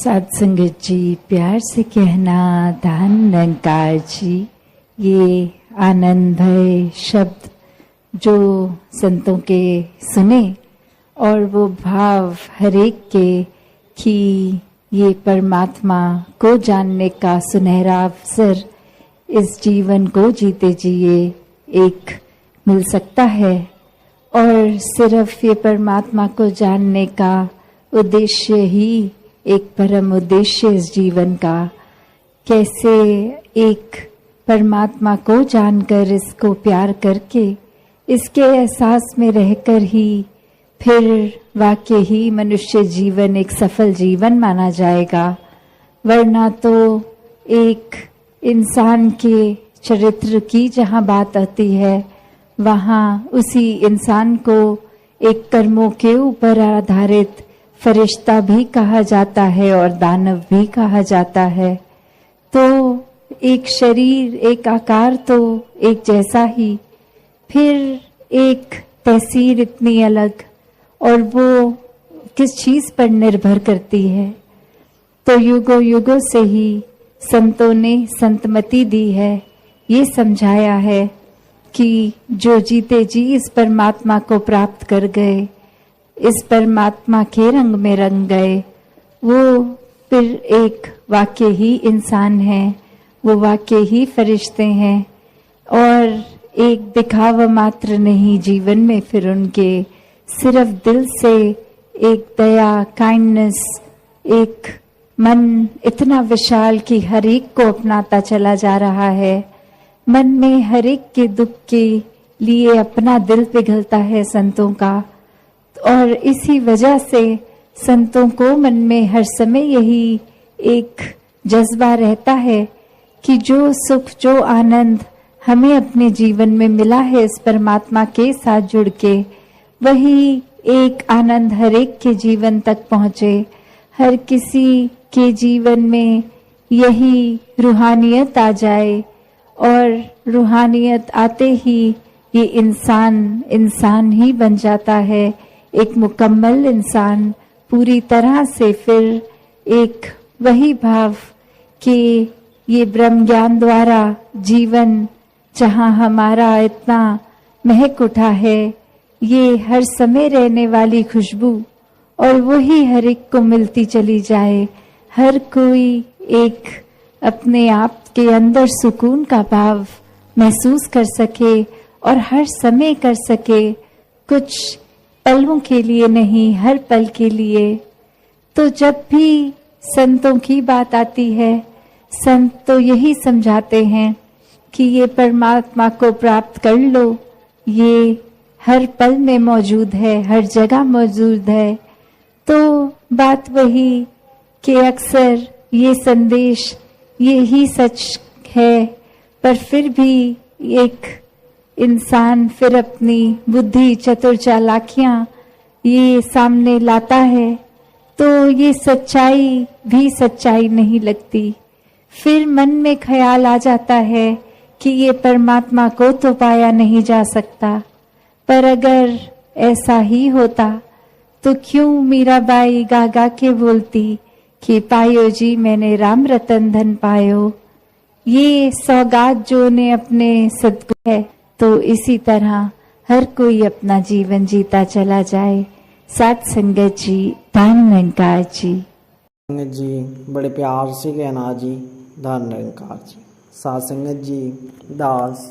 साध संगत जी, प्यार से कहना धन निरंकार जी। ये आनंद भय शब्द जो संतों के सुने और वो भाव हरेक के कि ये परमात्मा को जानने का सुनहरा अवसर इस जीवन को जीते जिए एक मिल सकता है। और सिर्फ ये परमात्मा को जानने का उद्देश्य ही एक परम उद्देश्य इस जीवन का। कैसे एक परमात्मा को जानकर इसको प्यार करके इसके एहसास में रहकर ही फिर वाकई ही मनुष्य जीवन एक सफल जीवन माना जाएगा। वरना तो एक इंसान के चरित्र की जहाँ बात आती है वहाँ उसी इंसान को एक कर्मों के ऊपर आधारित फरिश्ता भी कहा जाता है और दानव भी कहा जाता है। तो एक शरीर एक आकार तो एक जैसा ही, फिर एक तहसीर इतनी अलग, और वो किस चीज पर निर्भर करती है। तो युगों युगों से ही संतों ने संतमति दी है, ये समझाया है कि जो जीते जी इस परमात्मा को प्राप्त कर गए, इस परमात्मा के रंग में रंग गए, वो फिर एक वाकई ही इंसान है, वो वाकई ही फरिश्ते हैं। और एक दिखावा मात्र नहीं जीवन में फिर उनके, सिर्फ दिल से एक दया काइंडनेस, एक मन इतना विशाल कि हर एक को अपनाता चला जा रहा है। मन में हर एक के दुख के लिए अपना दिल पिघलता है संतों का। और इसी वजह से संतों को मन में हर समय यही एक जज्बा रहता है कि जो सुख जो आनंद हमें अपने जीवन में मिला है इस परमात्मा के साथ जुड़ के, वही एक आनंद हर एक के जीवन तक पहुँचे। हर किसी के जीवन में यही रूहानियत आ जाए, और रूहानियत आते ही ये इंसान ही बन जाता है, एक मुकम्मल इंसान पूरी तरह से। फिर एक वही भाव कि ये ब्रह्म ज्ञान द्वारा जीवन जहाँ हमारा इतना महक उठा है, ये हर समय रहने वाली खुशबू, और वही हर एक को मिलती चली जाए। हर कोई एक अपने आप के अंदर सुकून का भाव महसूस कर सके और हर समय कर सके, कुछ पलों के लिए नहीं, हर पल के लिए। तो जब भी संतों की बात आती है, संत तो यही समझाते हैं कि ये परमात्मा को प्राप्त कर लो, ये हर पल में मौजूद है, हर जगह मौजूद है। तो बात वही कि अक्सर ये संदेश यही सच है, पर फिर भी एक इंसान फिर अपनी बुद्धि चतुर चालाकियां ये सामने लाता है, तो ये सच्चाई भी सच्चाई नहीं लगती। फिर मन में ख्याल आ जाता है कि ये परमात्मा को तो पाया नहीं जा सकता। पर अगर ऐसा ही होता तो क्यों मीराबाई गा गा के बोलती कि पायो जी मैंने राम रतन धन पायो। ये सौगात जो ने अपने सदगुरु है, तो इसी तरह हर कोई अपना जीवन जीता चला जाए। साथ संगत जी, धन निरंकार जी। संगत जी बड़े प्यार से कहना जी, धन निरंकार जी। साथ संगत जी, दास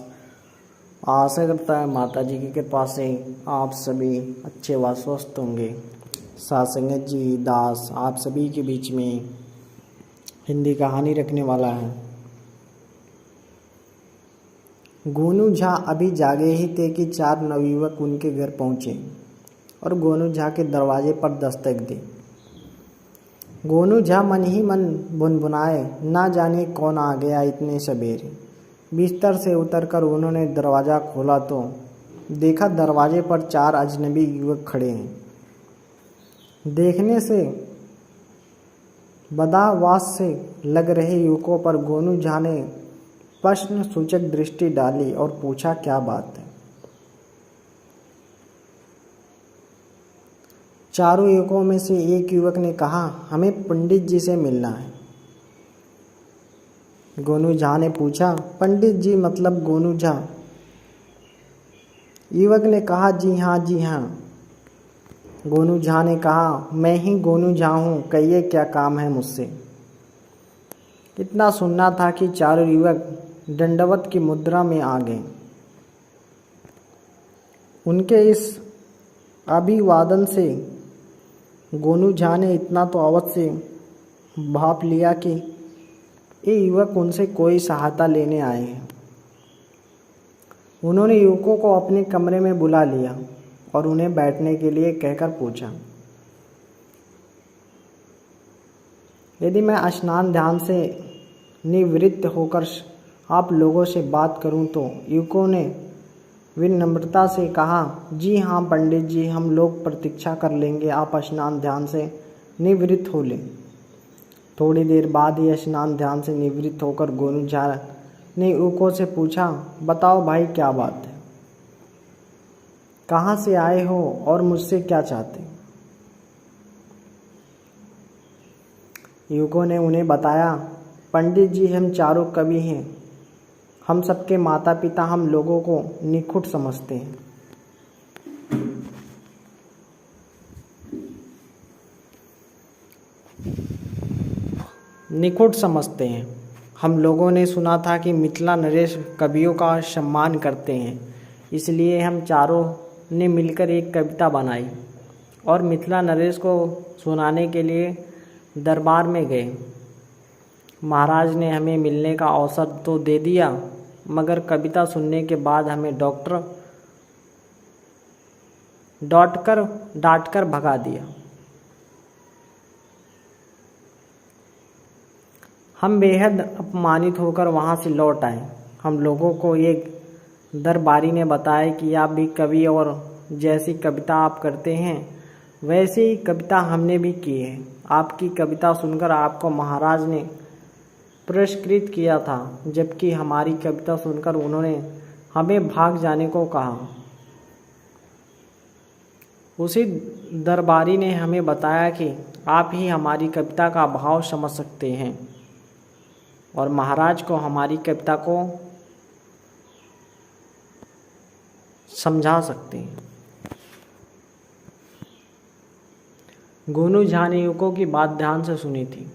आशा करता है माता जी की कृपा से आप सभी अच्छे व स्वस्थ होंगे। साथ संगत जी, दास आप सभी के बीच में हिंदी कहानी रखने वाला है। गोनू झा अभी जागे ही थे कि 4 नवयुवक उनके घर पहुंचे और गोनू झा के दरवाजे पर दस्तक दी। गोनू झा मन ही मन बुनबुनाए, ना जाने कौन आ गया इतने सवेरे। बिस्तर से उतरकर उन्होंने दरवाज़ा खोला तो देखा दरवाजे पर 4 अजनबी युवक खड़े हैं। देखने से बदावास से लग रहे युवकों पर गोनू झा ने प्रश्न सूचक दृष्टि डाली और पूछा, क्या बात है? चारों युवकों में से एक युवक ने कहा, हमें पंडित जी से मिलना है। गोनू झा ने पूछा, पंडित जी मतलब गोनू झा? युवक ने कहा, जी हाँ जी हाँ। गोनू झा ने कहा, मैं ही गोनू झा हूँ, कहिए क्या काम है मुझसे। इतना सुनना था कि चारों युवक दंडवत की मुद्रा में आ गए। उनके इस अभिवादन से गोनू झा ने इतना तो अवश्य भाप लिया कि ये युवक उनसे कोई सहायता लेने आए हैं। उन्होंने युवकों को अपने कमरे में बुला लिया और उन्हें बैठने के लिए कहकर पूछा, यदि मैं स्नान ध्यान से निवृत्त होकर आप लोगों से बात करूं तो युवकों ने विनम्रता से कहा, जी हाँ पंडित जी, हम लोग प्रतीक्षा कर लेंगे, आप स्नान ध्यान से निवृत्त हो लें। थोड़ी देर बाद ही स्नान ध्यान से निवृत्त होकर गोनू झा ने युवकों से पूछा, बताओ भाई क्या बात है, कहाँ से आए हो और मुझसे क्या चाहते? युवकों ने उन्हें बताया, पंडित जी हम चारों कवि हैं, हम सबके माता पिता हम लोगों को निखुट समझते हैं। हम लोगों ने सुना था कि मिथिला नरेश कवियों का सम्मान करते हैं, इसलिए हम चारों ने मिलकर एक कविता बनाई और मिथिला नरेश को सुनाने के लिए दरबार में गए। महाराज ने हमें मिलने का अवसर तो दे दिया, मगर कविता सुनने के बाद हमें डांट कर भगा दिया। हम बेहद अपमानित होकर वहाँ से लौट आए। हम लोगों को एक दरबारी ने बताया कि आप भी कवि और जैसी कविता आप करते हैं वैसी ही कविता हमने भी की है। आपकी कविता सुनकर आपको महाराज ने पुरस्कृत किया था, जबकि हमारी कविता सुनकर उन्होंने हमें भाग जाने को कहा। उसी दरबारी ने हमें बताया कि आप ही हमारी कविता का भाव समझ सकते हैं और महाराज को हमारी कविता को समझा सकते हैं। गोनू झा ने युवकों की बात ध्यान से सुनी थी।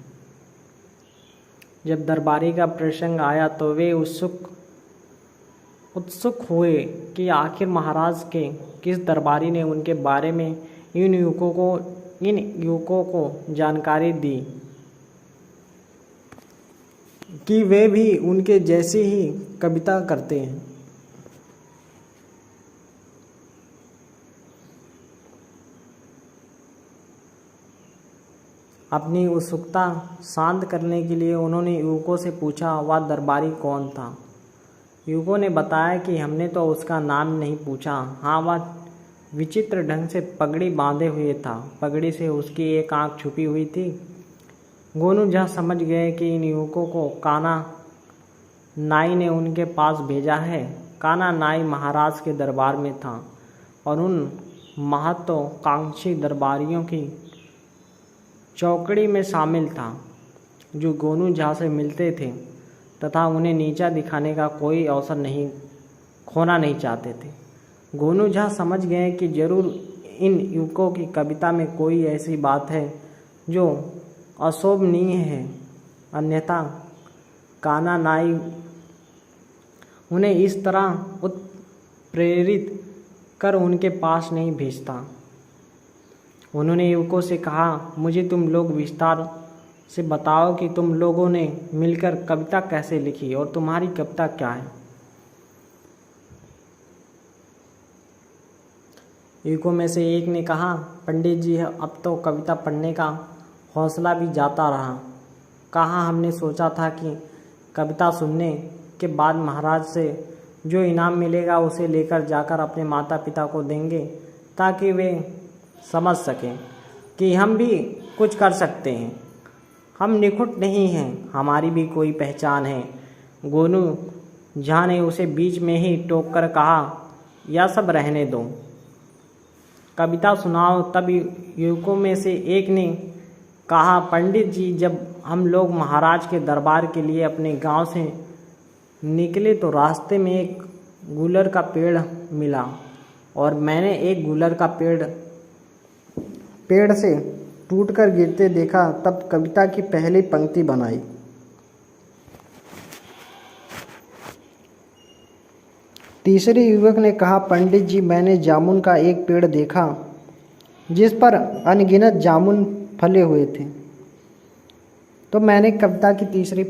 जब दरबारी का प्रसंग आया तो वे उत्सुक हुए कि आखिर महाराज के किस दरबारी ने उनके बारे में इन युवकों को जानकारी दी कि वे भी उनके जैसी ही कविता करते हैं। अपनी उत्सुकता शांत करने के लिए उन्होंने युवकों से पूछा, वह दरबारी कौन था? युवकों ने बताया कि हमने तो उसका नाम नहीं पूछा। हाँ, वह विचित्र ढंग से पगड़ी बांधे हुए था। पगड़ी से उसकी एक आंख छुपी हुई थी। गोनू झा समझ गए कि इन युवकों को काना नाई ने उनके पास भेजा है। काना नाई महाराज के दरबार में था और उन महत्वाकांक्षी दरबारियों की चौकड़ी में शामिल था जो गोनू झा से मिलते थे तथा उन्हें नीचा दिखाने का कोई अवसर खोना नहीं चाहते थे। गोनू झा समझ गए कि जरूर इन युवकों की कविता में कोई ऐसी बात है जो अशोभनीय है, अन्यथा काना नाई उन्हें इस तरह उत्प्रेरित कर उनके पास नहीं भेजता। उन्होंने युवकों से कहा, मुझे तुम लोग विस्तार से बताओ कि तुम लोगों ने मिलकर कविता कैसे लिखी और तुम्हारी कविता क्या है। युवकों में से एक ने कहा, पंडित जी अब तो कविता पढ़ने का हौसला भी जाता रहा। कहाँ हमने सोचा था कि कविता सुनने के बाद महाराज से जो इनाम मिलेगा उसे लेकर जाकर अपने माता पिता को देंगे ताकि वे समझ सकें कि हम भी कुछ कर सकते हैं। हम निखुट नहीं हैं, हमारी भी कोई पहचान है। गोनू झा ने उसे बीच में ही टोक कर कहा, यह सब रहने दो। कविता सुनाओ। तब युवकों में से एक ने कहा, पंडित जी, जब हम लोग महाराज के दरबार के लिए अपने गांव से निकले तो रास्ते में एक गूलर का पेड़ मिला और मैंने एक गूलर का पेड़ से टूटकर गिरते देखा। तब कविता की पहली पंक्ति बनाई। तीसरे युवक ने कहा, पंडित जी, मैंने जामुन का एक पेड़ देखा जिस पर अनगिनत जामुन फले हुए थे। तो मैंने कविता की तीसरी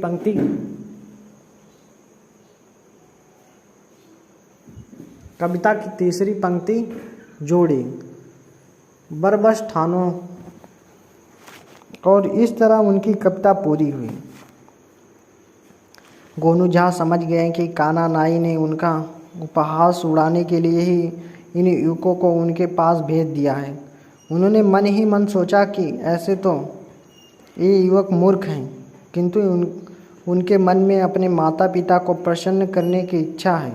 पंक्ति जोड़ी, बरबस ठानो, और इस तरह उनकी कविता पूरी हुई। गोनू झा समझ गए कि काना नाई ने उनका उपहास उड़ाने के लिए ही इन युवकों को उनके पास भेज दिया है। उन्होंने मन ही मन सोचा कि ऐसे तो ये युवक मूर्ख हैं, किंतु उनके मन में अपने माता पिता को प्रसन्न करने की इच्छा है।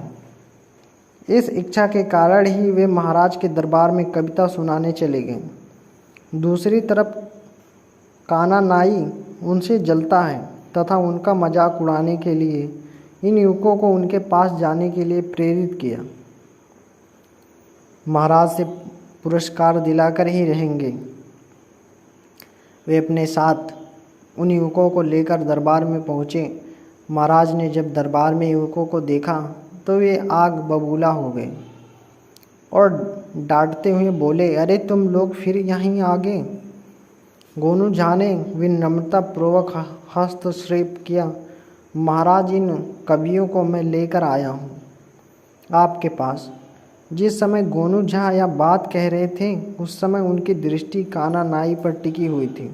इस इच्छा के कारण ही वे महाराज के दरबार में कविता सुनाने चले गए। दूसरी तरफ काना नाई उनसे जलता है तथा उनका मजाक उड़ाने के लिए इन युवकों को उनके पास जाने के लिए प्रेरित किया। महाराज से पुरस्कार दिलाकर ही रहेंगे। वे अपने साथ उन युवकों को लेकर दरबार में पहुँचे। महाराज ने जब दरबार में युवकों को देखा तो वे आग बबूला हो गए और डांटते हुए बोले, अरे तुम लोग फिर यहीं आ गए। गोनू झा ने विनम्रतापूर्वक हस्तक्षेप किया, महाराज, इन कवियों को मैं लेकर आया हूँ आपके पास। जिस समय गोनू झा यह बात कह रहे थे उस समय उनकी दृष्टि काना नाई पर टिकी हुई थी।